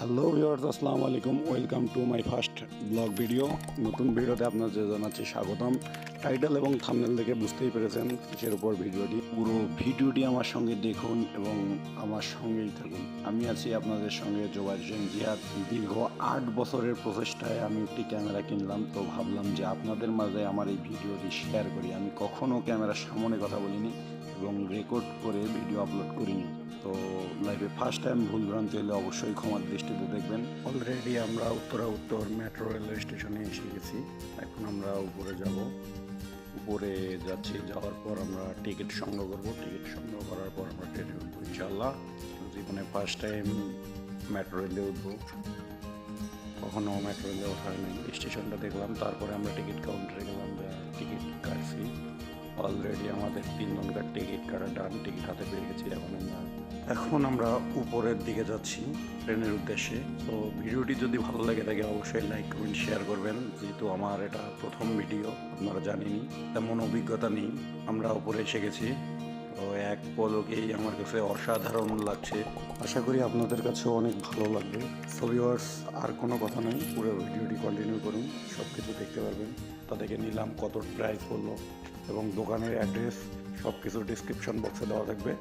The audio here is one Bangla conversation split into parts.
হ্যালো ভিউয়ার্স, আসসালামু আলাইকুম। Welcome to my first blog video. নতুন ভিডিওতে আপনাদের জানাচ্ছি স্বাগতম। টাইটেল এবং থাম্বনেল দেখে বুঝতেই পেরেছেন কিসের উপর ভিডিওটি। পুরো ভিডিওটি আমার সঙ্গে দেখুন এবং আমার সঙ্গেই থাকুন। আমি আছি আপনাদের সঙ্গে জোবায়ের হোসেন জিহাদ। দীর্ঘ 8 বছরের প্রচেষ্টায় আমি একটি ক্যামেরা কিনলাম, তো ভাবলাম যে আপনাদের মাঝে আমার এই ভিডিওটি শেয়ার করি। আমি কখনও ক্যামেরার সামনে কথা বলিনি এবং রেকর্ড করে ভিডিও আপলোড করিনি। তো লাইভে ফার্স্ট টাইম ভুলভ্রান্তি হলে অবশ্যই ক্ষমার দৃষ্টিতে দেখবেন। অলরেডি আমরা উত্তর মেট্রো রেলওয়ে স্টেশনে এসে গেছি। এখন আমরা উপরে যাব। উপরে যাচ্ছি, যাওয়ার পর আমরা টিকিট সংগ্রহ করব। টিকিট সংগ্রহ করার পর আমরা ট্রেনে উঠবো ইনশাল্লাহ। জীবনে ফার্স্ট টাইম মেট্রো রেলে উঠবো, কখনো মেট্রো রেলে ওঠা হয়নি। স্টেশনটা দেখলাম, তারপরে আমরা টিকিট কাউন্টারে গেলাম, টিকিট কাটছি। অলরেডি আমাদের 3 ঘন্টার টিকিট কাটা ডান, টিকিট হাতে পেয়ে গেছি। এখন আমরা উপরের দিকে যাচ্ছি ট্রেনের উদ্দেশ্যে। তো ভিডিওটি যদি ভালো লাগে থাকে অবশ্যই লাইক কমেন্ট শেয়ার করবেন। যেহেতু আমার এটা প্রথম ভিডিও, আপনারা জানেনই, তেমন অভিজ্ঞতা নেই। আমরা উপরে এসে গেছি, তো এক পলকেই আমার কাছে অসাধারণ লাগছে। আশা করি আপনাদের কাছেও অনেক ভালো লাগবে। সো ভিউয়ার্স, আর কোনো কথা নেই, পুরো ভিডিওটি কন্টিনিউ করুন, সব কিছু দেখতে পারবেন। তাদেরকে নিলাম, কত প্রাইস পড়লো এবং দোকানের অ্যাড্রেস সব কিছু ডিসক্রিপশন বক্সে দেওয়া থাকবে।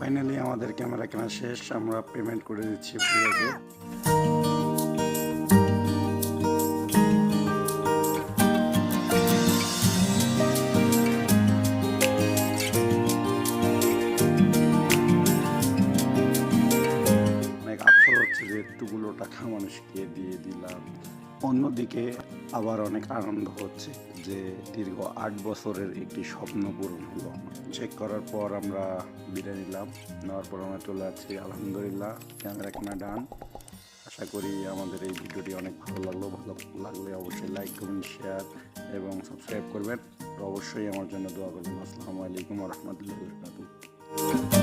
ফাইনালি আমাদের ক্যামেরা কেনা শেষ, আমরা পেমেন্ট করে দিচ্ছি ভিউয়ারকে। অনেক আফসোস হচ্ছে যে এতগুলো টাকা মানুষকে দিয়ে দিলাম। অন্যদিকে আবার অনেক আনন্দ হচ্ছে যে দীর্ঘ 8 বছরের একটি স্বপ্ন পূরণ হলো। চেক করার পর আমরা বিদায় নিলাম, নেওয়ার পর আমরা চলে যাচ্ছি। আলহামদুলিল্লাহ, ক্যামেরা কেনা ডান। আশা করি আমাদের এই ভিডিওটি অনেক ভালো লাগলো। ভালো লাগলে অবশ্যই লাইক কমেন্ট শেয়ার এবং সাবস্ক্রাইব করবেন। অবশ্যই আমার জন্য দোয়া করবেন। আসসালামু আলাইকুম ওয়া রাহমাতুল্লাহি ওয়া বারাকাতুহু।